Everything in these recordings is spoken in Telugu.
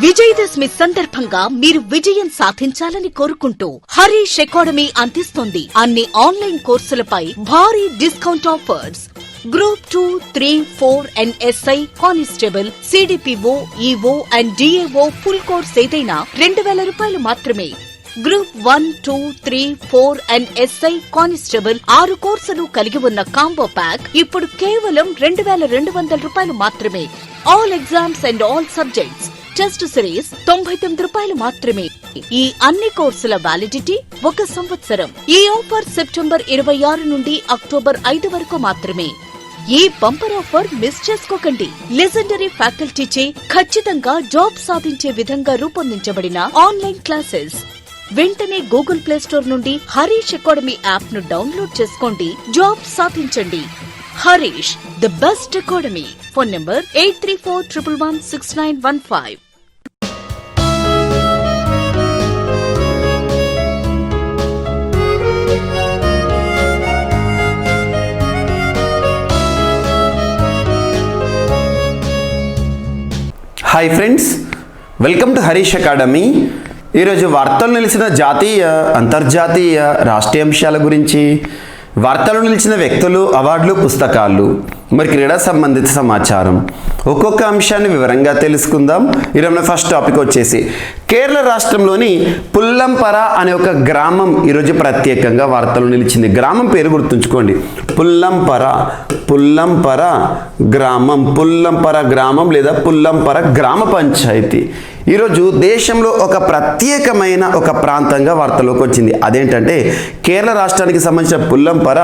విజయదశమి సందర్భంగా మీరు విజయం సాధించాలని కోరుకుంటూ హరీష్ అకాడమీ అందిస్తోంది అన్ని ఆన్లైన్ కోర్సులపై భారీ discount offers. Group 2, 3, 4 and SI constable, CDPO, EO and DAO full course ఏదైనా 2000 రూపాయలు మాత్రమే. గ్రూప్ 1, 2, 3, 4 అండ్ SI కానిస్టేబుల్ 6 కోర్సులు కలిగి ఉన్న కాంబో ప్యాక్ ఇప్పుడు కేవలం 2200 రూపాయలు మాత్రమే. All exams and all subjects test series 99 రూపాయలు మాత్రమే. ఈ అన్ని కోర్సుల వ్యాలిడిటీ 1 సంవత్సరం. ఈ ఆఫర్ సెప్టెంబర్ 26 నుండి అక్టోబర్ 5 వరకు మాత్రమే. ఈ బంపర్ ఆఫర్ మిస్ చేసుకోకండి. లెజెండరీ ఫ్యాకల్టీచే ఖచ్చితంగా జాబ్ సాధించే విధంగా రూపొందించబడిన ఆన్లైన్ క్లాసెస్. వెంటనే గూగుల్ ప్లే స్టోర్ నుండి హరీష్ అకాడమీ యాప్ ను డౌన్లోడ్ చేసుకోండి. జాబ్ సాధించండి. Harish, the best academy. Phone number 8341116915. Hi friends, welcome to Harish academy. ఈరోజు వార్తలు నిలిచిన జాతీయ, అంతర్జాతీయ, రాష్ట్రీయ అంశాల గురించి, వార్తలు నిలిచిన వ్యక్తులు, అవార్డులు, పుస్తకాలు, మరి క్రీడా సంబంధిత సమాచారం, ఒక్కొక్క అంశాన్ని వివరంగా తెలుసుకుందాం. ఈరోజు ఫస్ట్ టాపిక్ వచ్చేసి కేరళ రాష్ట్రంలోని పుల్లంపర అనే ఒక గ్రామం ఈరోజు ప్రత్యేకంగా వార్తలు నిలిచింది. గ్రామం పేరు గుర్తుంచుకోండి, పుల్లంపర. పుల్లంపర గ్రామం, పుల్లంపర గ్రామం లేదా పుల్లంపర గ్రామ పంచాయతీ ఈరోజు దేశంలో ఒక ప్రత్యేకమైన ఒక ప్రాంతంగా వార్తలోకి వచ్చింది. అదేంటంటే కేరళ రాష్ట్రానికి సంబంధించిన పుల్లంపర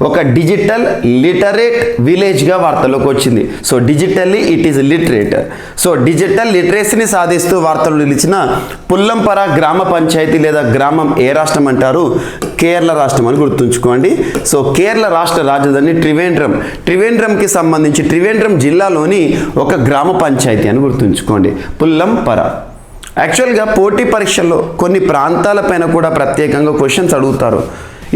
ఒక డిజిటల్ లిటరేట్ విలేజ్గా వార్తలోకి వచ్చింది. So digitally it is literate. So digital లిటరేసీని సాధిస్తూ వార్తలు నిలిచిన పుల్లంపర గ్రామ పంచాయతీ లేదా గ్రామం ఏ రాష్ట్రం అంటారు? కేరళ రాష్ట్రం అని గుర్తుంచుకోండి. సో కేరళ రాష్ట్ర రాజధాని త్రివేంద్రం. త్రివేంద్రంకి సంబంధించి త్రివేంద్రం జిల్లాలోని ఒక గ్రామ పంచాయతీ అని గుర్తుంచుకోండి, పుల్లంపర. యాక్చువల్గా పోటీ పరీక్షల్లో కొన్ని ప్రాంతాలపైన కూడా ప్రత్యేకంగా క్వశ్చన్స్ అడుగుతారు.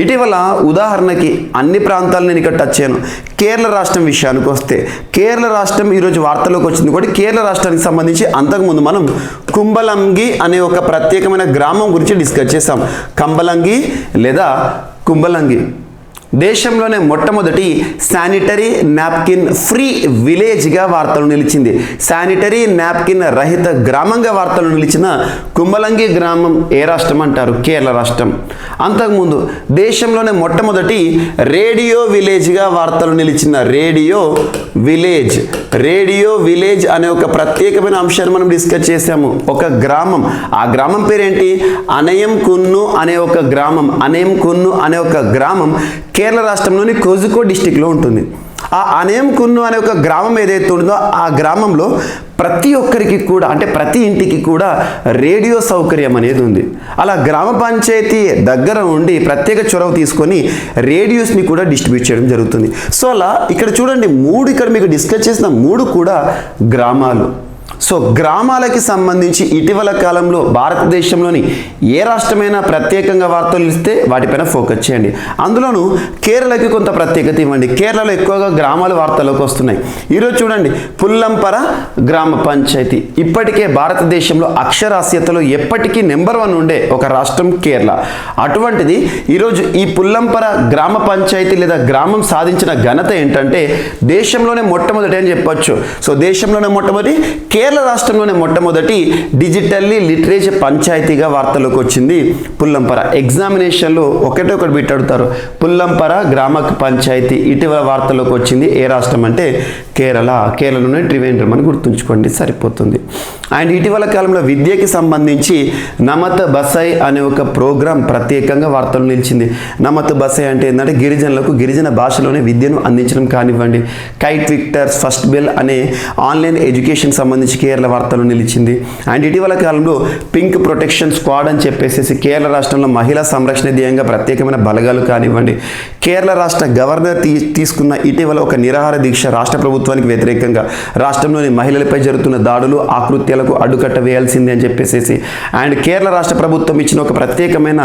ఇటీవల ఉదాహరణకి అన్ని ప్రాంతాలను నేను ఇక్కడ టచ్ చేయను. కేరళ రాష్ట్రం విషయానికి వస్తే కేరళ రాష్ట్రం ఈరోజు వార్తలోకి వచ్చింది కూడా. కేరళ రాష్ట్రానికి సంబంధించి అంతకుముందు మనం కుంబలంగి అనే ఒక ప్రత్యేకమైన గ్రామం గురించి డిస్కస్ చేసాం. కంబలంగి లేదా కుంబలంగి దేశంలోనే మొట్టమొదటి శానిటరీ నాప్కిన్ ఫ్రీ విలేజ్గా వార్తలు నిలిచింది. శానిటరీ నాప్కిన్ రహిత గ్రామంగా వార్తలు నిలిచిన కుంబలంగి గ్రామం ఏ రాష్ట్రం అంటారు? కేరళ రాష్ట్రం. అంతకుముందు దేశంలోనే మొట్టమొదటి రేడియో విలేజ్గా వార్తలు నిలిచిన రేడియో విలేజ్ అనే ఒక ప్రత్యేకమైన అంశాన్ని మనం డిస్కస్ చేసాము. ఒక గ్రామం, ఆ గ్రామం పేరేంటి? అనయం కున్ను అనే ఒక గ్రామం. అనయం కున్ను అనే ఒక గ్రామం కేరళ రాష్ట్రంలోని కోజికోడ్ డిస్టిక్లో ఉంటుంది. ఆ అనయం కున్ను అనే ఒక గ్రామం ఏదైతే ఉంటుందో ఆ గ్రామంలో ప్రతి ఒక్కరికి కూడా, అంటే ప్రతి ఇంటికి కూడా రేడియో సౌకర్యం అనేది ఉంది. అలా గ్రామ పంచాయతీ దగ్గర ఉండి ప్రత్యేక చొరవ తీసుకొని రేడియోస్ని కూడా డిస్ట్రిబ్యూట్ చేయడం జరుగుతుంది. సో అలా ఇక్కడ చూడండి, ఇక్కడ మీకు డిస్కస్ చేసిన 3 కూడా గ్రామాలు. సో గ్రామాలకి సంబంధించి ఇటీవల కాలంలో భారతదేశంలోని ఏ రాష్ట్రమైనా ప్రత్యేకంగా వార్తలు ఇస్తే వాటిపైన ఫోకస్ చేయండి. అందులోనూ కేరళకి కొంత ప్రత్యేకత ఇవ్వండి. కేరళలో ఎక్కువగా గ్రామాల వార్తలోకి వస్తున్నాయి. ఈరోజు చూడండి, పుల్లంపర గ్రామ పంచాయతీ. ఇప్పటికే భారతదేశంలో అక్షరాస్యతలో ఎప్పటికీ నెంబర్ 1 ఉండే ఒక రాష్ట్రం కేరళ. అటువంటిది ఈరోజు ఈ పుల్లంపర గ్రామ పంచాయతీ లేదా గ్రామం సాధించిన ఘనత ఏంటంటే దేశంలోనే మొట్టమొదటి అని చెప్పొచ్చు. సో దేశంలోనే మొట్టమొదటి, కేరళ రాష్ట్రంలోనే మొట్టమొదటి డిజిటల్లీ లిటరేచర్ పంచాయతీగా వార్తలోకి వచ్చింది పుల్లంపర. ఎగ్జామినేషన్లో ఒకటి బిట్ అడుగుతారు, పుల్లంపర గ్రామ పంచాయతీ ఇటీవల వార్తలోకి వచ్చింది ఏ రాష్ట్రం అంటే కేరళ. కేరళలోనే త్రివేంద్రం అని గుర్తుంచుకోండి, సరిపోతుంది. అండ్ ఇటీవల కాలంలో విద్యకి సంబంధించి నమత్ బసై అనే ఒక ప్రోగ్రాం ప్రత్యేకంగా వార్తలు నిలిచింది. నమత్ బసై అంటే ఏంటంటే గిరిజనులకు గిరిజన భాషలోనే విద్యను అందించడం కానివ్వండి. కైట్ విక్టర్స్ ఫస్ట్ బెల్ అనే ఆన్లైన్ ఎడ్యుకేషన్ సంబంధించి కేరళ వార్తలు నిలిచింది. అండ్ ఇటీవల కాలంలో పింక్ ప్రొటెక్షన్ స్క్వాడ్ అని చెప్పేసి కేరళ రాష్ట్రంలో మహిళా సంరక్షణ ధ్యేయంగా ప్రత్యేకమైన బలగాలు కానివ్వండి. కేరళ రాష్ట్ర గవర్నర్ తీసుకున్న ఇటీవల ఒక నిరాహార దీక్ష రాష్ట్ర ప్రభుత్వానికి వ్యతిరేకంగా రాష్ట్రంలోని మహిళలపై జరుగుతున్న దాడులు, ఆకృత్యాలకు అడ్డుకట్ట వేయాల్సిందే అని చెప్పేసి. అండ్ కేరళ రాష్ట్ర ప్రభుత్వం ఇచ్చిన ఒక ప్రత్యేకమైన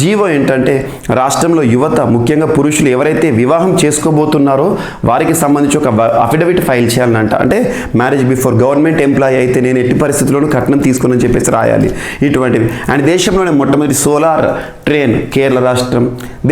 జీవో ఏంటంటే రాష్ట్రంలో యువత, ముఖ్యంగా పురుషులు ఎవరైతే వివాహం చేసుకోబోతున్నారో వారికి సంబంధించి ఒక అఫిడవిట్ ఫైల్ చేయాలంట. అంటే మ్యారేజ్ బిఫోర్ గవర్నమెంట్ ఎంప్లాయీ అయితే నేను ఎట్టి పరిస్థితుల్లోనూ కట్నం తీసుకుని చెప్పేసి రాయాలి ఇటువంటివి. అండ్ దేశంలోనే మొట్టమొదటి సోలార్ ట్రైన్ కేరళ రాష్ట్రం,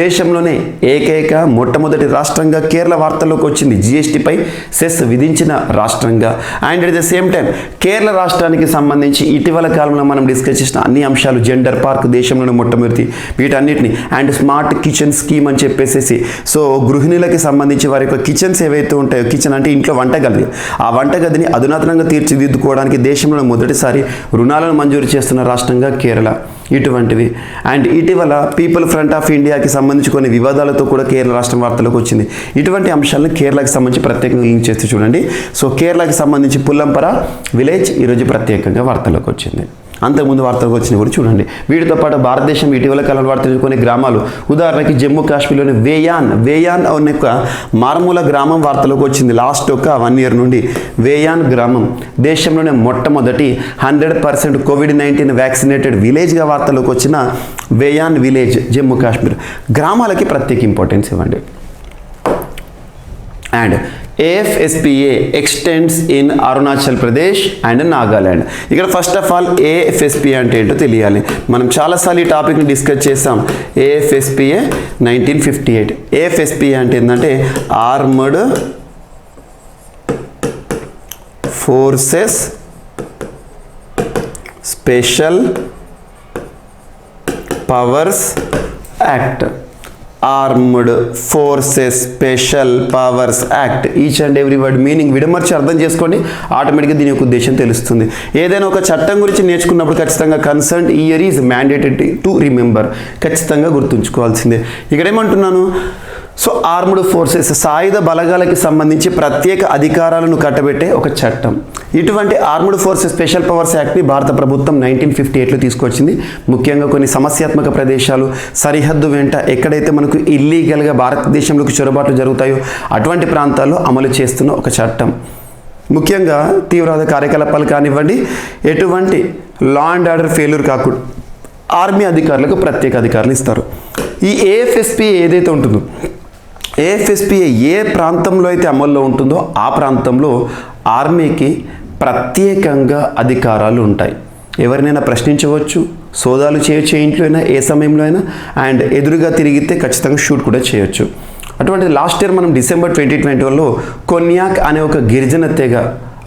దేశంలోనే ఏకైక మొట్టమొదటి రాష్ట్రంగా కేరళ వార్తల్లోకి వచ్చింది, జిఎస్టీపై సెస్ విధించిన రాష్ట్రంగా. And at the same time Kerala రాష్ట్రానికి సంబంధించి ఇటీవల కాలంలో మనం డిస్కస్ చేసిన అన్ని అంశాలు, జెండర్ పార్క్ దేశంలోనే మొట్టమొదటి, వీటన్నిటిని అండ్ స్మార్ట్ కిచెన్ స్కీమ్ అని చెప్పేసి, సో గృహిణులకి సంబంధించి వారి యొక్క కిచెన్స్ ఏవైతే ఉంటాయో, కిచెన్ అంటే ఇంట్లో వంటగది, ఆ వంటగదిని అధునాతనంగా తీర్చిదిద్దుకోవడానికి దేశంలో మొదటిసారి రుణాలను మంజూరు చేస్తున్న రాష్ట్రంగా కేరళ, ఇటువంటివి. అండ్ ఇటీవల పీపుల్ ఫ్రంట్ ఆఫ్ ఇండియాకి సంబంధించి కొన్ని వివాదాలతో కూడా కేరళ రాష్ట్రం వార్తలోకి వచ్చింది. ఇటువంటి అంశాలను కేరళకి సంబంధించి ప్రత్యేకంగా లింక్ చేస్తే చూడండి. సో కేరళకి సంబంధించి పుల్లంపర విలేజ్ ఈరోజు ప్రత్యేకంగా వార్తలోకి వచ్చింది. అంతకుముందు వార్తలకు వచ్చినవి కూడా చూడండి. వీటితో పాటు భారతదేశం ఇటీవల కాలంలో వార్తలు కొన్ని గ్రామాలు, ఉదాహరణకి జమ్మూ కాశ్మీర్లోని వేయాన్ అనే ఒక మారుమూల గ్రామం వార్తలోకి వచ్చింది. లాస్ట్ ఒక 1 year నుండి వేయాన్ గ్రామం దేశంలోనే మొట్టమొదటి 100% COVID-19 వ్యాక్సినేటెడ్ విలేజ్గా వార్తలోకి వచ్చిన వేయాన్ విలేజ్ జమ్మూ కాశ్మీర్. గ్రామాలకి ప్రత్యేక ఇంపార్టెన్స్ ఇవ్వండి. And AFSPA extends in Arunachal Pradesh and Nagaland. ఇక్కడ ఫస్ట్ ఆఫ్ ఆల్ AFSPA అంటే ఏంటో తెలియాలి. మనం చాలాసార్లు ఈ టాపిక్ని డిస్కస్ చేసాం. AFSPA 1958. AFSPA అంటే ఏంటంటే armed forces special powers act. Armed forces special powers act. Each and every word meaning విడమర్చి అర్థం చేసుకోండి, ఆటోమేటిక్గా దీని యొక్క ఉద్దేశం తెలుస్తుంది. ఏదైనా ఒక చట్టం గురించి నేర్చుకున్నప్పుడు ఖచ్చితంగా concern year is mandatory to remember, ఖచ్చితంగా గుర్తుంచుకోవాల్సిందే. ఇక్కడ ఏమంటున్నాను, సో ఆర్మ్డ్ ఫోర్సెస్ సాయుధ బలగాలకి సంబంధించి ప్రత్యేక అధికారాలను కట్టబెట్టే ఒక చట్టం. ఇటువంటి ఆర్మ్డ్ ఫోర్సెస్ స్పెషల్ పవర్స్ యాక్ట్ని భారత ప్రభుత్వం 1958లో తీసుకొచ్చింది. ముఖ్యంగా కొన్ని సమస్యాత్మక ప్రదేశాలు, సరిహద్దు వెంట ఎక్కడైతే మనకు ఇల్లీగల్గా భారతదేశంలోకి చొరబాట్లు జరుగుతాయో అటువంటి ప్రాంతాల్లో అమలు చేస్తున్న ఒక చట్టం. ముఖ్యంగా తీవ్రవాద కార్యకలాపాలు కానివ్వండి, ఎటువంటి లా అండ్ ఆర్డర్ ఫెయిల్యూర్ కాకుండా ఆర్మీ అధికారులకు ప్రత్యేక అధికారులు ఇస్తారు. ఈ AFSPA ఏదైతే ఉంటుందో, AFSPA ఏ ప్రాంతంలో అయితే అమల్లో ఉంటుందో ఆ ప్రాంతంలో ఆర్మీకి ప్రత్యేకంగా అధికారాలు ఉంటాయి. ఎవరినైనా ప్రశ్నించవచ్చు, సోదాలు చేయొచ్చు, ఇంట్లో అయినా ఏ సమయంలో అయినా, అండ్ ఎదురుగా తిరిగితే ఖచ్చితంగా షూట్ కూడా చేయొచ్చు. అటువంటి లాస్ట్ ఇయర్ మనం డిసెంబర్ 2021లో కొన్యాక్ అనే ఒక గిరిజన తెగ,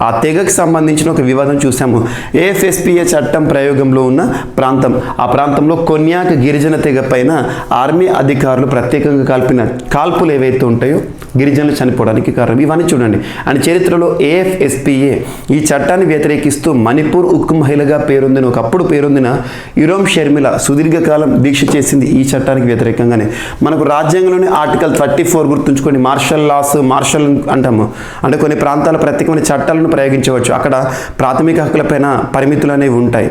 ఆ తెగకు సంబంధించిన ఒక వివాదం చూసాము. AFSPA చట్టం ప్రయోగంలో ఉన్న ప్రాంతం, ఆ ప్రాంతంలో కొన్యాక్ గిరిజన తెగ పైన ఆర్మీ అధికారులు ప్రత్యేకంగా కాల్పిన కాల్పులు ఏవైతే ఉంటాయో గిరిజనులు చనిపోవడానికి కారణం. ఇవన్నీ చూడండి. అండ్ చరిత్రలో AFSPA ఈ చట్టాన్ని వ్యతిరేకిస్తూ మణిపూర్ ఉక్కు మహిళగా పేరొందిన, ఒకప్పుడు పేరొందిన ఇరోమ్ షర్మిల సుదీర్ఘకాలం దీక్ష చేసింది ఈ చట్టానికి వ్యతిరేకంగానే. మనకు రాజ్యాంగంలోని ఆర్టికల్ 34 గుర్తుంచుకోండి. మార్షల్ లాస్, మార్షల్ అంటాము, అంటే కొన్ని ప్రాంతాల ప్రత్యేకమైన చట్టాలను ప్రయోగించవచ్చు. అక్కడ ప్రాథమిక హక్కులపైన పరిమితులు అనేవి ఉంటాయి,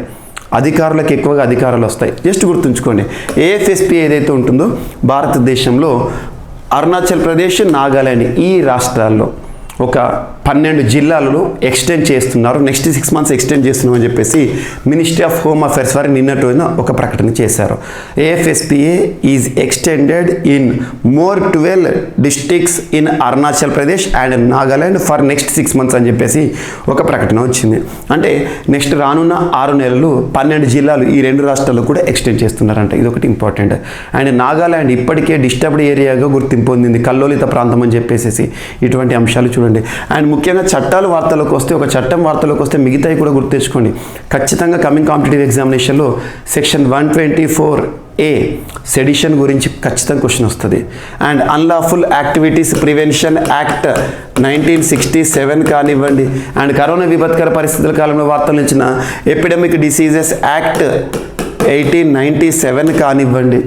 అధికారులకు ఎక్కువగా అధికారాలు వస్తాయి. జస్ట్ గుర్తుంచుకోండి. AFSPA ఏదైతే ఉంటుందో భారతదేశంలో అరుణాచల్ ప్రదేశ్, నాగాల్యాండ్ ఈ రాష్ట్రాల్లో ఒక 12 జిల్లాలలో ఎక్స్టెండ్ చేస్తున్నారు. నెక్స్ట్ 6 months ఎక్స్టెండ్ చేస్తున్నాం అని చెప్పేసి మినిస్ట్రీ ఆఫ్ హోమ్ అఫైర్స్ వారు నిన్నటిన ఒక ప్రకటన చేశారు. AFSPA is extended in more 12 districts in Arunachal Pradesh and Nagaland for next 6 months అని చెప్పేసి ఒక ప్రకటన వచ్చింది. అంటే నెక్స్ట్ రానున్న 6 నెలలు 12 జిల్లాలు ఈ 2 రాష్ట్రాల్లో కూడా ఎక్స్టెండ్ చేస్తున్నారంట. ఇది ఒకటి ఇంపార్టెంట్. అండ్ నాగాల్యాండ్ ఇప్పటికే డిస్టర్బ్డ్ ఏరియాగా గుర్తింపు పొందింది, కల్లోలిత ప్రాంతం అని చెప్పేసి. ఇటువంటి అంశాలు చూడండి. అండ్ ముఖ్యంగా చట్టాలు వార్తలోకి వస్తే, ఒక చట్టం వార్తలోకి వస్తే మిగతాయి కూడా గుర్తుంచుకోండి. ఖచ్చితంగా కమింగ్ కాంపిటేటివ్ ఎగ్జామినేషన్లో సెక్షన్ 124A సెడిషన్ గురించి ఖచ్చితంగా క్వశ్చన్ వస్తుంది. And unlawful activities prevention act 1967 కానివ్వండి, అండ్ కరోనా విపత్కర పరిస్థితుల కాలంలో వార్తలు ఇచ్చిన ఎపిడమిక్ డిసీజెస్ యాక్ట్ 1897 కానివ్వండి,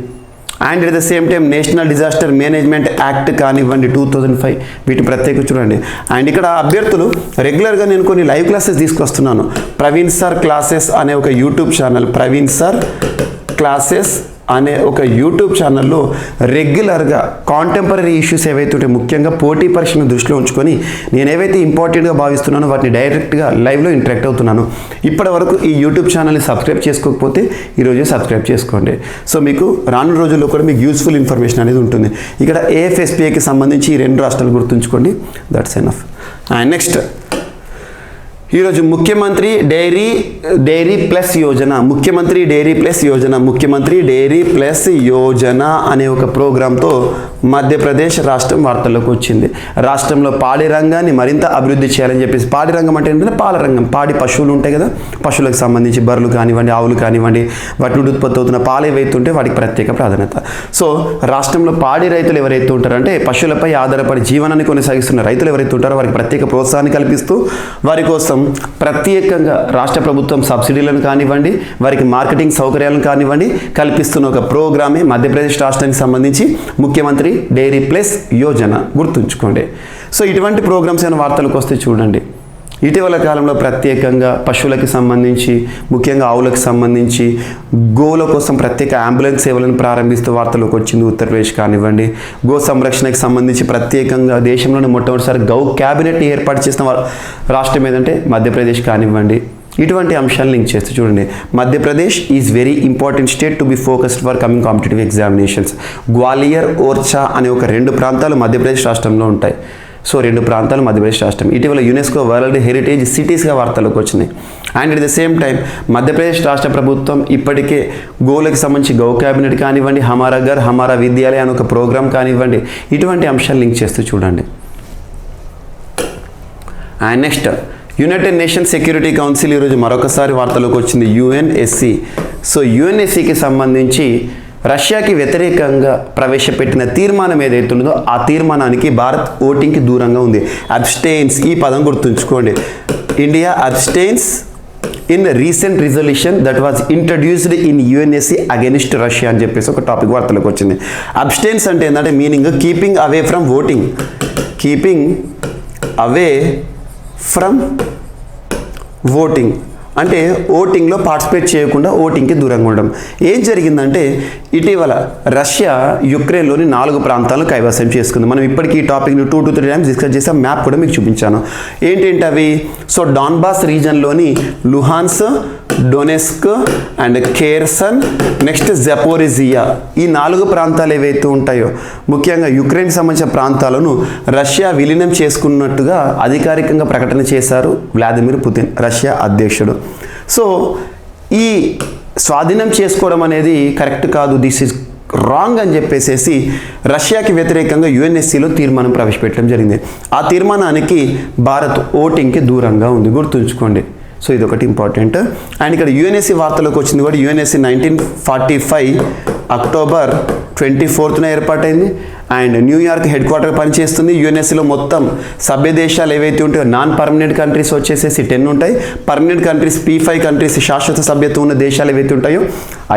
and at the same time national disaster management act కానివ్వండి 2005. వీటి ప్రత్యేక చూడండి. అండ్ ఇక్కడ అభ్యర్థులు రెగ్యులర్గా నేను కొన్ని లైవ్ క్లాసెస్ తీసుకొస్తున్నాను. ప్రవీణ్ సార్ క్లాసెస్ అనే ఒక YouTube channel, Praveen sir classes అనే ఒక యూట్యూబ్ ఛానల్లో రెగ్యులర్గా కాంటెంపరీ ఇష్యూస్ ఏవైతే ఉంటాయి, ముఖ్యంగా పోటీ పరీక్షను దృష్టిలో ఉంచుకొని నేను ఏవైతే ఇంపార్టెంట్గా భావిస్తున్నానో వాటిని డైరెక్ట్గా లైవ్లో ఇంటరాక్ట్ అవుతున్నాను. ఇప్పటి వరకు ఈ యూట్యూబ్ ఛానల్ని సబ్స్క్రైబ్ చేసుకోకపోతే ఈరోజే సబ్స్క్రైబ్ చేసుకోండి. సో మీకు రానున్న రోజుల్లో కూడా మీకు యూస్ఫుల్ ఇన్ఫర్మేషన్ అనేది ఉంటుంది. ఇక్కడ AFSPAకి సంబంధించి ఈ 2 రాష్ట్రాలు గుర్తుంచుకోండి. That's enough. అండ్ నెక్స్ట్ ఈరోజు ముఖ్యమంత్రి డైరీ ప్లస్ యోజన అనే ఒక ప్రోగ్రాంతో మధ్యప్రదేశ్ రాష్ట్రం వార్తల్లోకి వచ్చింది. రాష్ట్రంలో పాడి రంగాన్ని మరింత అభివృద్ధి చేయాలని చెప్పేసి, పాడి రంగం అంటే ఏంటంటే పాల రంగం, పాడి పశువులు ఉంటాయి కదా, పశువులకు సంబంధించి బర్రెలు కానివ్వండి, ఆవులు కానివ్వండి, వాటి నుండి ఉత్పత్తి అవుతున్న పాలు ఏవైతే ఉంటే వాటికి ప్రత్యేక ప్రాధాన్యత. సో రాష్ట్రంలో పాడి రైతులు ఎవరైతే ఉంటారంటే పశువులపై ఆధారపడి జీవనాన్ని కొనసాగిస్తున్న రైతులు ఎవరైతే ఉంటారో వారికి ప్రత్యేక ప్రోత్సాహాన్ని కల్పిస్తూ వారి కోసం ప్రత్యేకంగా రాష్ట్ర ప్రభుత్వం సబ్సిడీలను కానివ్వండి, వారికి మార్కెటింగ్ సౌకర్యాలను కానివ్వండి కల్పిస్తున్న ఒక ప్రోగ్రామే మధ్యప్రదేశ్ రాష్ట్రానికి సంబంధించి ముఖ్యమంత్రి డైరీ ప్లస్ యోజన. గుర్తుంచుకోండి. సో ఇటువంటి ప్రోగ్రామ్స్ అయిన వార్తలకు వస్తే చూడండి, ఇటీవల కాలంలో ప్రత్యేకంగా పశువులకి సంబంధించి, ముఖ్యంగా ఆవులకు సంబంధించి గోవుల కోసం ప్రత్యేక అంబులెన్స్ సేవలను ప్రారంభిస్తూ వార్తలోకి వచ్చింది ఉత్తరప్రదేశ్ కానివ్వండి. గో సంరక్షణకు సంబంధించి ప్రత్యేకంగా దేశంలోనే మొట్టమొదటిసారి గౌ క్యాబినెట్ని ఏర్పాటు చేసిన రాష్ట్రం ఏదంటే మధ్యప్రదేశ్ కానివ్వండి. ఇటువంటి అంశాలను లింక్ చేస్తూ చూడండి, Madhya Pradesh is very important state to be focused for coming competitive examinations. Gwalior, Orchha అనే ఒక 2 ప్రాంతాలు మధ్యప్రదేశ్ రాష్ట్రంలో ఉంటాయి. సో 2 ప్రాంతాలు మధ్యప్రదేశ్ రాష్ట్రం. ఇటీవల యునెస్కో వరల్డ్ హెరిటేజ్ సిటీస్గా వార్తలకు వచ్చినాయి. And at the same time Madhya Pradesh రాష్ట్ర ప్రభుత్వం ఇప్పటికే గోవులకు సంబంధించి గౌ క్యాబినెట్ కానివ్వండి, హమారా ఘర్ హమారా విద్యాలయ అనే ఒక ప్రోగ్రామ్ కానివ్వండి, ఇటువంటి అంశాలు లింక్ చేస్తూ చూడండి. And next United nations security council ఈరోజు మరొకసారి వార్తలోకి వచ్చింది, యుఎన్ఎస్సి. సో యుఎన్ఎస్సికి సంబంధించి రష్యాకి వ్యతిరేకంగా ప్రవేశపెట్టిన తీర్మానం ఏదైతే ఉందో ఆ తీర్మానానికి భారత్ ఓటింగ్కి దూరంగా ఉంది. అబ్స్టెయిన్స్, ఈ పదం గుర్తుంచుకోండి. India abstains in recent resolution that was introduced in UNSC against Russia అని చెప్పేసి ఒక టాపిక్ వార్తలోకి వచ్చింది. అబ్స్టెయిన్స్ అంటే ఏంటంటే meaning keeping away from voting, keeping away from voting అంటే ఓటింగ్లో పార్టిసిపేట్ చేయకుండా ఓటింగ్కి దూరంగా ఉండడం. ఏం జరిగిందంటే ఇటీవల రష్యా యుక్రెయిన్లోని 4 ప్రాంతాలను కైవసం చేసుకుంది. మనం ఇప్పటికీ ఈ టాపిక్ని 2 to 3 టైమ్స్ డిస్కస్ చేసాం. మ్యాప్ కూడా మీకు చూపించాను. ఏంటంటే అవి, సో డాన్బాస్ రీజన్లోని Luhansk, Donetsk and Kherson, next Zaporizhzhia, ఈ 4 ప్రాంతాలు ఏవైతే ఉంటాయో ముఖ్యంగా యుక్రెయిన్కి సంబంధించిన ప్రాంతాలను రష్యా విలీనం చేసుకున్నట్టుగా అధికారికంగా ప్రకటన చేశారు వ్లాదిమిర్ పుతిన్, రష్యా అధ్యక్షుడు. సో ఈ స్వాధీనం చేసుకోవడం అనేది కరెక్ట్ కాదు, దిస్ ఈజ్ రాంగ్ అని చెప్పేసి రష్యాకి వ్యతిరేకంగా యుఎన్ఎస్సిలో తీర్మానం ప్రవేశపెట్టడం జరిగింది. ఆ తీర్మానానికి భారత్ ఓటింగ్కి దూరంగా ఉంది. గుర్తుంచుకోండి. సో ఇది ఒకటి ఇంపార్టెంట్. అండ్ ఇక్కడ యుఎన్ఎస్సి వార్తలోకి వచ్చింది కూడా. యుఎన్ఎస్సి 1945 అక్టోబర్ 24న ఏర్పాటైంది. అండ్ న్యూయార్క్ హెడ్ క్వార్టర్ పనిచేస్తుంది. యుఎన్ఎస్సిలో మొత్తం సభ్య దేశాలు ఏవైతే ఉంటాయో నాన్ పర్మనెంట్ కంట్రీస్ వచ్చేసేసి 10 ఉంటాయి. పర్మనెంట్ కంట్రీస్ P5 కంట్రీస్, శాశ్వత సభ్యత్వం ఉన్న దేశాలు ఏవైతే ఉంటాయో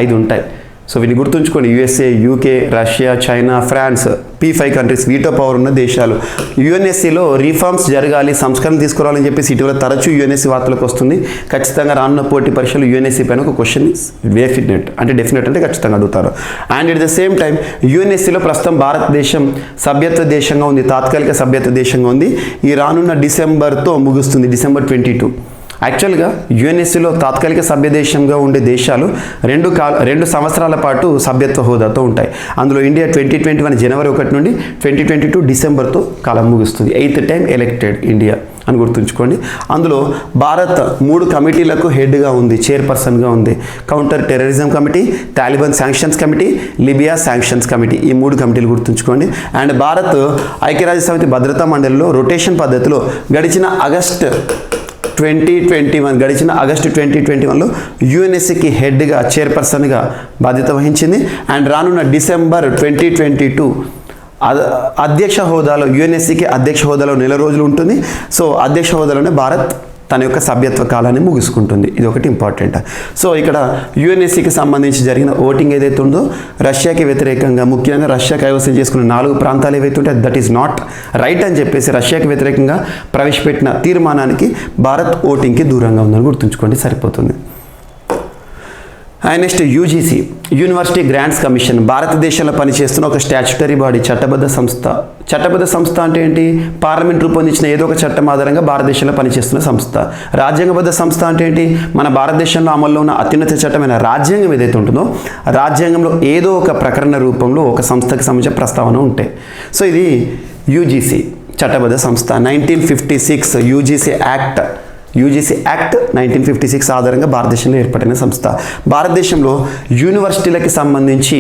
5 ఉంటాయి. సో వీటిని గుర్తుంచుకోండి. USA, UK, Russia, China, France, P5 countries, veto power ఉన్న దేశాలు. యుఎన్ఎస్సిలో రిఫార్మ్స్ జరగాలి, సంస్కరణ తీసుకురావాలని చెప్పేసి ఇటీవల తరచూ యుఎన్ఎస్సి వార్తలకు వస్తుంది. ఖచ్చితంగా రానున్న పోటీ పరీక్షలు యుఎన్ఎస్సి పైన ఒక క్వశ్చన్ డెఫినెట్ అంటే ఖచ్చితంగా అడుగుతారు. And at the same time యుఎన్ఎస్సిలో ప్రస్తుతం భారతదేశం సభ్యత్వ దేశంగా ఉంది, తాత్కాలిక సభ్యత్వ దేశంగా ఉంది. ఈ రానున్న డిసెంబర్తో ముగుస్తుంది, December 22. యాక్చువల్గా యుఎన్ఎస్సిలో తాత్కాలిక సభ్యదేశంగా ఉండే దేశాలు 2 సంవత్సరాల పాటు సభ్యత్వ హోదాతో ఉంటాయి. అందులో ఇండియా 2021 జనవరి 1 నుండి 2022 డిసెంబర్తో కాలం ముగుస్తుంది. 8th టైం ఎలక్టెడ్ ఇండియా అని గుర్తుంచుకోండి. అందులో భారత్ 3 కమిటీలకు హెడ్గా ఉంది, చైర్పర్సన్గా ఉంది. Counter terrorism committee, Taliban sanctions committee, Libya sanctions committee, ఈ 3 కమిటీలు గుర్తుంచుకోండి. అండ్ భారత్ ఐక్యరాజ్య సమితి భద్రతా మండలిలో రొటేషన్ పద్ధతిలో గడిచిన ఆగస్టు 2021లో యుఎన్ఎస్సికి హెడ్గా, చైర్పర్సన్గా బాధ్యత వహించింది. అండ్ రానున్న December 2022 అధ్యక్ష హోదాలో, యుఎన్ఎస్సికి అధ్యక్ష హోదాలో 4 రోజులు ఉంటుంది. సో అధ్యక్ష హోదాలోనే భారత్ తన యొక్క సభ్యత్వ కాలాన్ని ముగుసుకుంటుంది. ఇది ఒకటి ఇంపార్టెంట్. సో ఇక్కడ యుఎన్ఎస్సికి సంబంధించి జరిగిన ఓటింగ్ ఏదైతే ఉందో రష్యాకి వ్యతిరేకంగా, ముఖ్యంగా రష్యా కైవసం చేసుకున్న 4 ప్రాంతాలు ఏవైతే ఉంటాయో దట్ ఈస్ నాట్ రైట్ అని చెప్పేసి రష్యాకి వ్యతిరేకంగా ప్రవేశపెట్టిన తీర్మానానికి భారత్ ఓటింగ్కి దూరంగా ఉందని గుర్తుంచుకోండి, సరిపోతుంది. And next UGC, university grants commission, భారతదేశంలో పనిచేస్తున్న ఒక స్టాచ్యుటరీ బాడీ, చట్టబద్ధ సంస్థ. చట్టబద్ధ సంస్థ అంటే ఏంటి? పార్లమెంట్ రూపొందించిన ఏదో ఒక చట్టం ఆధారంగా భారతదేశంలో పనిచేస్తున్న సంస్థ. రాజ్యాంగబద్ధ సంస్థ అంటే ఏంటి? మన భారతదేశంలో అమల్లో ఉన్న అత్యున్నత చట్టమైన రాజ్యాంగం ఏదైతే ఉంటుందో రాజ్యాంగంలో ఏదో ఒక ప్రకరణ రూపంలో ఒక సంస్థకి సంబంధించిన ప్రస్తావన ఉంటాయి. సో ఇది యూజీసీ చట్టబద్ధ సంస్థ. 1956 యూజీసీ యాక్ట్ యూజీసీ యాక్ట్ 1956 ఆధారంగా భారతదేశంలో ఏర్పడిన సంస్థ. భారతదేశంలో యూనివర్సిటీలకి సంబంధించి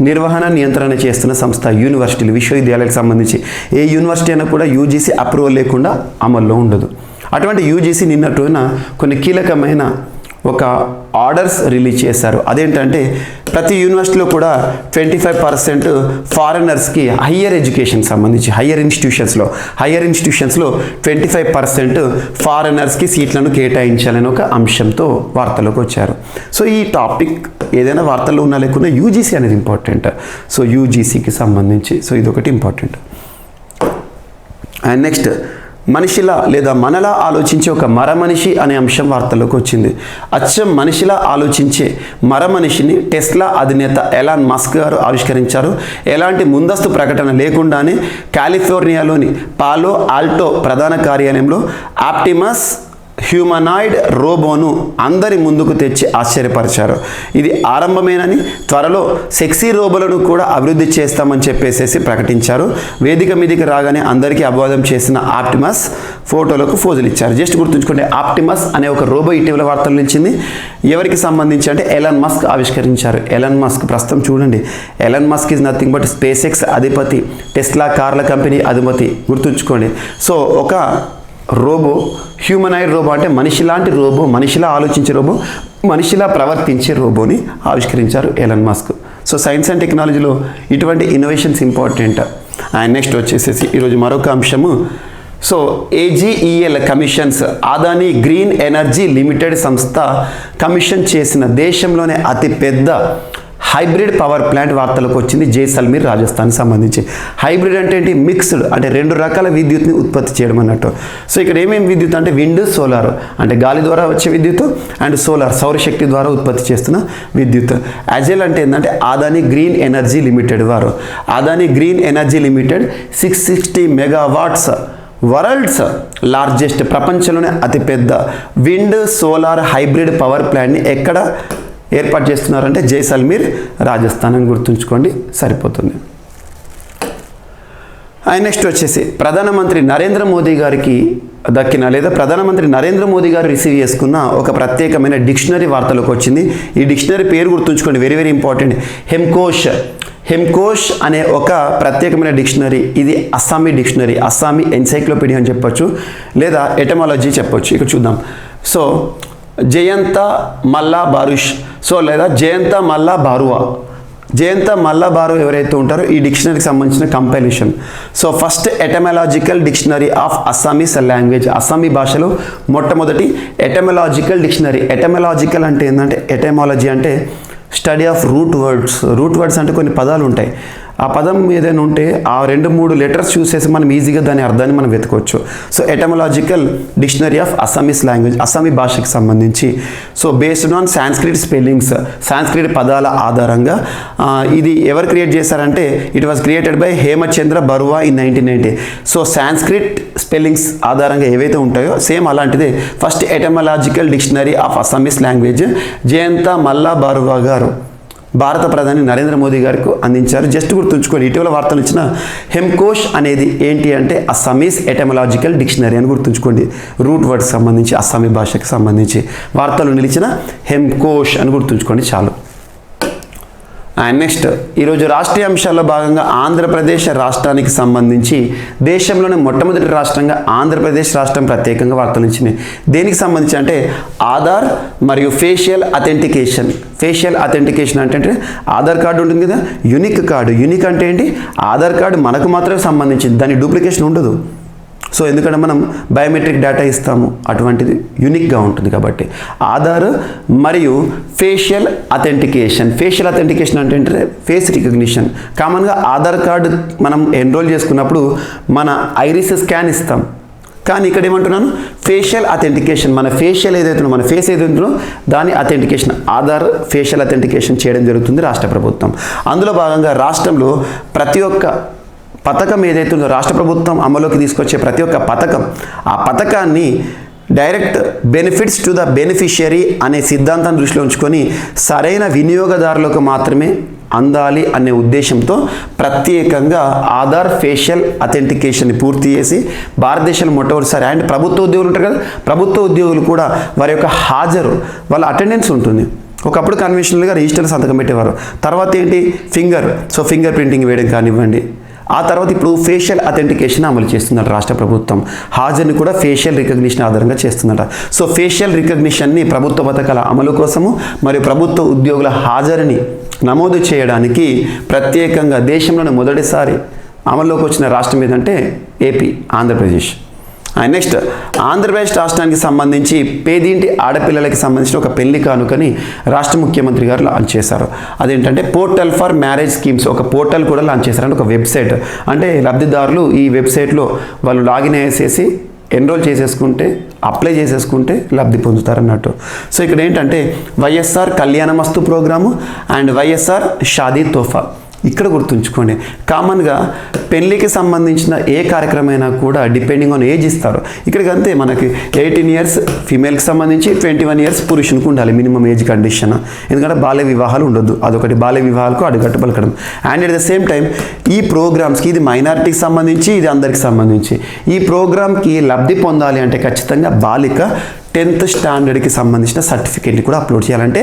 నిర్వహణ నియంత్రణ చేస్తున్న సంస్థ యూనివర్సిటీలు, విశ్వవిద్యాలయాలకు సంబంధించి ఏ యూనివర్సిటీ అయినా కూడా యూజీసీ అప్రూవల్ లేకుండా అమల్లో ఉండదు. అటువంటి యూజీసీ నిన్నట్టున కొన్ని కీలకమైన ఒక ఆర్డర్స్ రిలీజ్ చేశారు. అదేంటంటే ప్రతి యూనివర్సిటీలో కూడా 25% ఫారినర్స్కి హయ్యర్ ఎడ్యుకేషన్ సంబంధించి హయ్యర్ ఇన్స్టిట్యూషన్స్లో 25% ఫారినర్స్కి సీట్లను కేటాయించాలని ఒక అంశంతో వార్తల్లోకి వచ్చారు. సో ఈ టాపిక్ ఏదైనా వార్తల్లో ఉన్నా లేకుండా యూజీసీ అనేది ఇంపార్టెంట్. సో యూజీసీకి సంబంధించి సో ఇదొకటి ఇంపార్టెంట్. అండ్ నెక్స్ట్, మనిషిలా లేదా మనలా ఆలోచించే ఒక మరమనిషి అనే అంశం వార్తల్లోకి వచ్చింది. అచ్చం మనిషిలా ఆలోచించే మరమనిషిని టెస్లా అధినేత ఎలాన్ మస్క్ గారు ఆవిష్కరించారు. ఎలాంటి ముందస్తు ప్రకటన లేకుండానే కాలిఫోర్నియాలోని పాలో ఆల్టో ప్రధాన కార్యాలయంలో ఆప్టిమస్ హ్యూమనాయిడ్ రోబోను అందరి ముందుకు తెచ్చి ఆశ్చర్యపరిచారు. ఇది ఆరంభమేనని, త్వరలో సెక్సీ రోబోలను కూడా అభివృద్ధి చేస్తామని చెప్పేసి ప్రకటించారు. వేదిక మీదకి రాగానే అందరికీ అభివాదం చేసిన ఆప్టిమస్ ఫోటోలకు ఫోజులు ఇచ్చారు. జస్ట్ గుర్తుంచుకోండి, ఆప్టిమస్ అనే ఒక రోబో ఇటీవల వార్తలు నిలిచింది. ఎవరికి సంబంధించి అంటే ఎలాన్ మస్క్ ఆవిష్కరించారు. ఎలాన్ మస్క్ ప్రస్తుతం చూడండి, Elon Musk is nothing but space X అధిపతి, టెస్లా కార్ల కంపెనీ అధిపతి. గుర్తుంచుకోండి. సో ఒక రోబో, హ్యూమనాయిడ్ రోబో అంటే మనిషి లాంటి రోబో, మనిషిలా ఆలోచించే రోబో, మనిషిలా ప్రవర్తించే రోబోని ఆవిష్కరించారు Elon Musk. So science and టెక్నాలజీలో ఇటువంటి ఇన్నోవేషన్స్ ఇంపార్టెంట్. అండ్ నెక్స్ట్ వచ్చేసేసి ఈరోజు మరొక అంశము. So AGEL commissions, Adani green energy limited సంస్థ కమిషన్ చేసిన దేశంలోనే అతిపెద్ద హైబ్రిడ్ పవర్ ప్లాంట్ వార్తలకు వచ్చింది. జైసల్మీర్, రాజస్థాన్కి సంబంధించి. హైబ్రిడ్ అంటే ఏంటి? మిక్స్డ్, అంటే రెండు రకాల విద్యుత్ని ఉత్పత్తి చేయడం అన్నట్టు. సో ఇక్కడ ఏమేమి విద్యుత్ అంటే విండ్, సోలార్, అంటే గాలి ద్వారా వచ్చే విద్యుత్, అండ్ సోలార్ సౌరశక్తి ద్వారా ఉత్పత్తి చేస్తున్న విద్యుత్. అజెల్ అంటే ఏంటంటే అదానీ గ్రీన్ ఎనర్జీ లిమిటెడ్ వారు. Adani green energy limited 660 megawatts world's largest, ప్రపంచంలోనే అతిపెద్ద విండ్, సోలార్ హైబ్రిడ్ పవర్ ప్లాంట్ని ఎక్కడ ఏర్పాటు చేస్తున్నారంటే జైసల్మీర్, రాజస్థాన్ అని గుర్తుంచుకోండి, సరిపోతుంది. అండ్ నెక్స్ట్ వచ్చేసి ప్రధానమంత్రి నరేంద్ర మోదీ గారికి దక్కిన లేదా ప్రధానమంత్రి నరేంద్ర మోదీ గారు రిసీవ్ చేసుకున్న ఒక ప్రత్యేకమైన డిక్షనరీ వార్తలోకి వచ్చింది. ఈ డిక్షనరీ పేరు గుర్తుంచుకోండి, వెరీ వెరీ ఇంపార్టెంట్. హెమ్కోష్ అనే ఒక ప్రత్యేకమైన డిక్షనరీ. ఇది అస్సామీ డిక్షనరీ, అస్సామీ ఎన్సైక్లోపీడియా అని చెప్పొచ్చు, లేదా ఎటమాలజీ చెప్పొచ్చు. ఇక్కడ చూద్దాం. సో జయంత మల్లా బారుష్, సో లేదా జయంత మల్లా బారువా, జయంత మల్లా బారువా ఎవరైతే ఉంటారో ఈ డిక్షనరీకి సంబంధించిన compilation. So first etymological dictionary of Assamese language, Assamese భాషలో మొట్టమొదటి ఎటమాలజికల్ డిక్షనరీ. ఎటమాలజికల్ అంటే ఏంటంటే, ఎటమాలజీ అంటే స్టడీ ఆఫ్ రూట్ వర్డ్స్ అంటే కొన్ని పదాలు ఉంటాయి. ఆ పదం ఏదైనా ఉంటే ఆ 2-3 లెటర్స్ చూసేసి మనం ఈజీగా దాని అర్థాన్ని మనం వెతుకోవచ్చు. So etymological dictionary of Assamese language, Assami భాషకి సంబంధించి. So based on Sanskrit spellings, Sanskrit పదాల ఆధారంగా ఇది ఎవరు క్రియేట్ చేశారంటే it was created by Hemachandra Barua in 1990. So Sanskrit spellings ఆధారంగా ఏవైతే ఉంటాయో సేమ్ అలాంటిదే first etymological dictionary of Assamese language Jayanta Malla Barua గారు భారత ప్రధాని నరేంద్ర మోదీ గారికి అందించారు. జస్ట్ గుర్తుంచుకోండి, ఇటీవల వార్తలు ఇచ్చిన హెమ్కోష్ అనేది ఏంటి అంటే అస్సామీస్ ఎటమాలజికల్ డిక్షనరీ అని గుర్తుంచుకోండి. రూట్ వర్డ్స్ సంబంధించి అస్సామీ భాషకి సంబంధించి వార్తలు నిలిచిన హెమ్కోష్ అని గుర్తుంచుకోండి చాలు. అండ్ నెక్స్ట్ ఈరోజు రాష్ట్రీయ అంశాల్లో భాగంగా ఆంధ్రప్రదేశ్ రాష్ట్రానికి సంబంధించి దేశంలోనే మొట్టమొదటి రాష్ట్రంగా ఆంధ్రప్రదేశ్ రాష్ట్రం ప్రత్యేకంగా వార్తలు ఇచ్చింది. దేనికి సంబంధించి అంటే ఆధార్ మరియు ఫేషియల్ అథెంటికేషన్ అంటే ఆధార్ కార్డు ఉంటుంది కదా, యూనిక్ కార్డు. యూనిక్ అంటే ఏంటి? ఆధార్ కార్డు మనకు మాత్రమే సంబంధించింది, దాని డూప్లికేషన్ ఉండదు. సో ఎందుకంటే మనం బయోమెట్రిక్ డేటా ఇస్తాము, అటువంటిది యూనిక్గా ఉంటుంది కాబట్టి. ఆధార్ మరియు ఫేషియల్ అథెంటికేషన్ అంటే ఫేస్ రికగ్నిషన్. కామన్గా ఆధార్ కార్డు మనం ఎన్రోల్ చేసుకున్నప్పుడు మన ఐరిస్ స్కాన్ ఇస్తాం, కానీ ఇక్కడ ఏమంటున్నాను ఫేషియల్ అథెంటికేషన్. మన ఫేషియల్ ఏదైతుందో, మన ఫేస్ ఏదైతుందో దాని అథెంటికేషన్, ఆధార్ ఫేషియల్ అథెంటికేషన్ చేయడం జరుగుతుంది రాష్ట్ర ప్రభుత్వం. అందులో భాగంగా రాష్ట్రంలో ప్రతి ఒక్క పథకం ఏదైతుందో రాష్ట్ర ప్రభుత్వం అమలులోకి తీసుకొచ్చే ప్రతి ఒక్క పథకం, ఆ పథకాన్ని direct benefits to the beneficiary అనే సిద్ధాంతాన్ని దృష్టిలో ఉంచుకొని సరైన వినియోగదారులకు మాత్రమే అందాలి అనే ఉద్దేశంతో ప్రత్యేకంగా ఆధార్ ఫేషియల్ అథెంటికేషన్ పూర్తి చేసి భారతదేశంలో మొట్టమొదటిసారి అండ్ ప్రభుత్వ ఉద్యోగులు ఉంటారు కదా, ప్రభుత్వ ఉద్యోగులు కూడా వారి యొక్క హాజరు, వాళ్ళ అటెండెన్స్ ఉంటుంది. ఒకప్పుడు కన్వెన్షనల్గా రిజిస్టర్లో సంతకం పెట్టేవారు. తర్వాత ఏంటి ఫింగర్ ప్రింటింగ్ వేయడం కానివ్వండి. ఆ తర్వాత ఇప్పుడు ఫేషియల్ అథెంటికేషన్ అమలు చేస్తున్నారు రాష్ట్ర ప్రభుత్వం. హాజరుని కూడా ఫేషియల్ రికగ్నిషన్ ఆధారంగా చేస్తుందట. సో ఫేషియల్ రికగ్నిషన్ని ప్రభుత్వ పథకాల అమలు కోసము మరియు ప్రభుత్వ ఉద్యోగుల హాజరుని నమోదు చేయడానికి ప్రత్యేకంగా దేశంలోనే మొదటిసారి అమల్లోకి వచ్చిన రాష్ట్రం ఏదంటే ఏపీ, ఆంధ్రప్రదేశ్. నెక్స్ట్ ఆంధ్రప్రదేశ్ రాష్ట్రానికి సంబంధించి పేదింటి ఆడపిల్లలకి సంబంధించిన ఒక పెళ్లి కానుకని రాష్ట్ర ముఖ్యమంత్రి గారు లాంచ్ చేశారు. అదేంటంటే పోర్టల్ ఫర్ మ్యారేజ్ స్కీమ్స్, ఒక పోర్టల్ కూడా లాంచ్ చేశారు. అంటే ఒక వెబ్సైట్, అంటే లబ్ధిదారులు ఈ వెబ్సైట్లో వాళ్ళు లాగిన్ చేసేసి ఎన్రోల్ చేసేసుకుంటే, అప్లై చేసేసుకుంటే లబ్ధి పొందుతారు అన్నట్టు. సో ఇక్కడ ఏంటంటే వైఎస్ఆర్ కళ్యాణమస్తు ప్రోగ్రాము అండ్ వైఎస్ఆర్ షాదీ తోఫా. ఇక్కడ గుర్తుంచుకోండి, కామన్గా పెళ్ళికి సంబంధించిన ఏ కార్యక్రమమైనా కూడా డిపెండింగ్ ఆన్ ఏజ్ ఇస్తారు. ఇక్కడికి అంతే, మనకి 18 ఇయర్స్ ఫీమేల్కి సంబంధించి 21 ఇయర్స్ పురుషునికి ఉండాలి మినిమం ఏజ్ కండిషన్. ఎందుకంటే బాల్య వివాహాలు ఉండొద్దు, అదొకటి బాల్య వివాహాలకు అడుగట్టు పలకడం. And at the same time ఈ ప్రోగ్రామ్స్కి, ఇది మైనారిటీకి సంబంధించి, ఇది అందరికి సంబంధించి, ఈ ప్రోగ్రామ్కి లబ్ధి పొందాలి అంటే ఖచ్చితంగా బాలిక 10th స్టాండర్డ్కి సంబంధించిన సర్టిఫికేట్ని కూడా అప్లోడ్ చేయాలంటే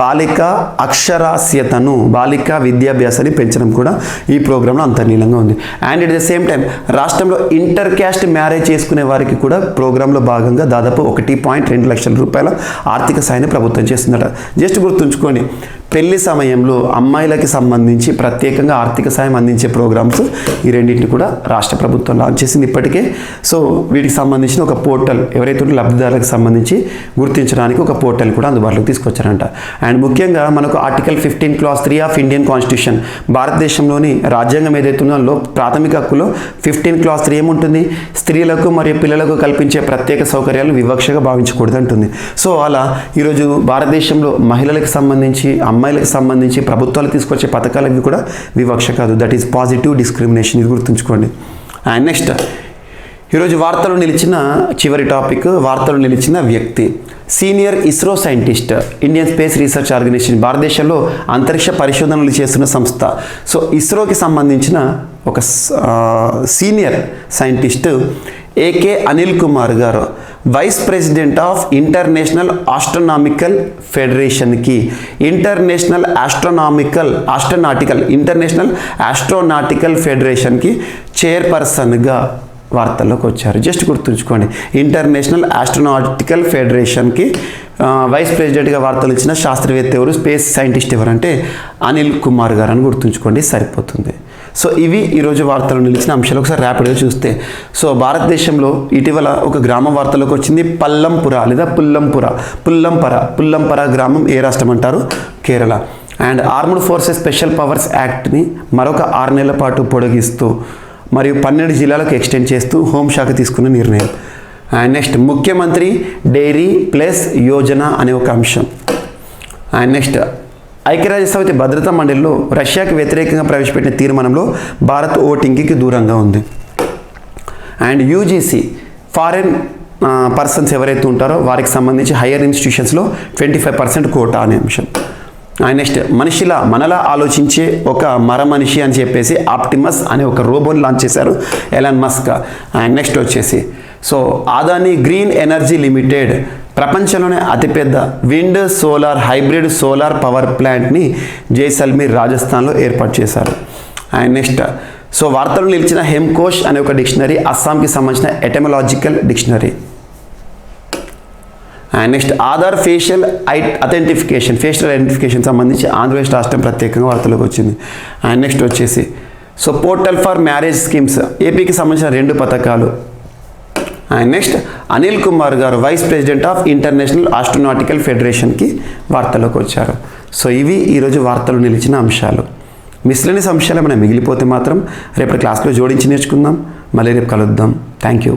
బాలిక అక్షరాస్యతను, బాలిక విద్యాభ్యాసాన్ని పెంచడం కూడా ఈ ప్రోగ్రాంలో అంతర్లీనంగా ఉంది. And at the same time రాష్ట్రంలో ఇంటర్ క్యాస్ట్ మ్యారేజ్ చేసుకునే వారికి కూడా ప్రోగ్రాంలో భాగంగా దాదాపు 1.2 లక్షల రూపాయల ఆర్థిక సాయాన్ని ప్రభుత్వం చేస్తుందట. జస్ట్ గుర్తుంచుకోండి, పెళ్లి సమయంలో అమ్మాయిలకి సంబంధించి ప్రత్యేకంగా ఆర్థిక సాయం అందించే ప్రోగ్రామ్స్ ఈ రెండింటిని కూడా రాష్ట్ర ప్రభుత్వం లాంచ్ చేసింది ఇప్పటికే. సో వీటికి సంబంధించిన ఒక పోర్టల్, ఎవరైతే లబ్ధిదారులకు సంబంధించి గుర్తించడానికి ఒక పోర్టల్ కూడా అందుబాటులోకి తీసుకొచ్చారంట. అండ్ ముఖ్యంగా మనకు article 15 Clause 3 of Indian constitution, భారతదేశంలోని రాజ్యాంగం ఏదైతే ఉందో ప్రాథమిక హక్కులో 15 Clause 3 ఏముంటుంది, స్త్రీలకు మరియు పిల్లలకు కల్పించే ప్రత్యేక సౌకర్యాలను వివక్షగా భావించకూడదు అంటుంది. సో అలా ఈరోజు భారతదేశంలో మహిళలకు సంబంధించి, అమ్మాయిలకు సంబంధించి ప్రభుత్వాలు తీసుకొచ్చే పథకాలవి కూడా వివక్ష కాదు, దట్ ఈస్ పాజిటివ్ డిస్క్రిమినేషన్. ఇది గుర్తుంచుకోండి. అండ్ నెక్స్ట్ ఈరోజు వార్తలు నిలిచిన చివరి టాపిక్, వార్తలు నిలిచిన వ్యక్తి senior ISRO scientist, Indian space research organisation, భారతదేశంలో అంతరిక్ష పరిశోధనలు చేస్తున్న సంస్థ. సో ఇస్రోకి సంబంధించిన ఒక senior scientist A K Anil Kumar గారు vice president of international astronomical ఫెడరేషన్కి, ఇంటర్నేషనల్ ఆస్ట్రోనాటికల్ ఫెడరేషన్కి చైర్పర్సన్గా వార్తల్లోకి వచ్చారు. జస్ట్ గుర్తుంచుకోండి, ఇంటర్నేషనల్ ఆస్ట్రోనాటికల్ ఫెడరేషన్కి వైస్ ప్రెసిడెంట్గా వార్తలు ఇచ్చిన శాస్త్రవేత్త ఎవరు, స్పేస్ సైంటిస్ట్ ఎవరంటే అనిల్ కుమార్ గారు అని గుర్తుంచుకోండి, సరిపోతుంది. సో ఇవి ఈరోజు వార్తలు నిలిచిన అంశాలు. ఒకసారి ర్యాపిడ్గా చూస్తే, సో భారతదేశంలో ఇటీవల ఒక గ్రామం వార్తలోకి వచ్చింది, పల్లంపుర లేదా పుల్లంపర గ్రామం ఏ రాష్ట్రం అంటారు, Kerala. And armed forces special powers యాక్ట్ని మరొక 6 నెలల పాటు పొడిగిస్తూ మరియు 12 జిల్లాలకు ఎక్స్టెండ్ చేస్తూ హోంశాఖ తీసుకున్న నిర్ణయం. అండ్ నెక్స్ట్ ముఖ్యమంత్రి డైరీ ప్లస్ యోజన అనే ఒక అంశం. అండ్ నెక్స్ట్ ఐక్యరాజ్యసమితి భద్రతా మండలిలో రష్యాకి వ్యతిరేకంగా ప్రవేశపెట్టిన తీర్మానంలో భారత్ ఓటింగ్కి దూరంగా ఉంది. అండ్ యూజీసీ ఫారెన్ పర్సన్స్ ఎవరైతే ఉంటారో వారికి సంబంధించి హైయర్ ఇన్స్టిట్యూషన్స్లో 25% కోటా అనే అంశం. అండ్ నెక్స్ట్ మనలా ఆలోచించే ఒక మనిషి అని చెప్పేసి ఆప్టిమస్ అనే ఒక రోబోని లాంచ్ చేశారు ఎలాన్ మస్క్. అండ్ నెక్స్ట్ వచ్చేసి so Adani green energy limited ప్రపంచంలోనే అతిపెద్ద wind solar hybrid solar power ప్లాంట్ని జైసల్మీర్ రాజస్థాన్లో ఏర్పాటు చేశారు. అండ్ నెక్స్ట్ సో వార్తలు నిలిచిన హెమ్కోష్ అనే ఒక డిక్షనరీ, అస్సాంకి సంబంధించిన etymological dictionary. And next Aadhaar facial identification సంబంధించి ఆంధ్రప్రదేశ్ రాష్ట్రం ప్రత్యేకంగా వార్తలోకి వచ్చింది. అండ్ నెక్స్ట్ వచ్చేసి so portal for marriage schemes, ఏపీకి సంబంధించిన 2 పథకాలు. అండ్ నెక్స్ట్ అనిల్ కుమార్ గారు vice president of international astronautical ఫెడరేషన్కి వార్తలోకి వచ్చారు. సో ఇవి ఈరోజు వార్తలు నిలిచిన అంశాలు. మిస్లెనియస్ అంశాలు ఏమైనా మిగిలిపోతే మాత్రం రేపటి క్లాస్లో జోడించి నేర్చుకుందాం. మళ్ళీ రేపు కలుద్దాం. Thank you.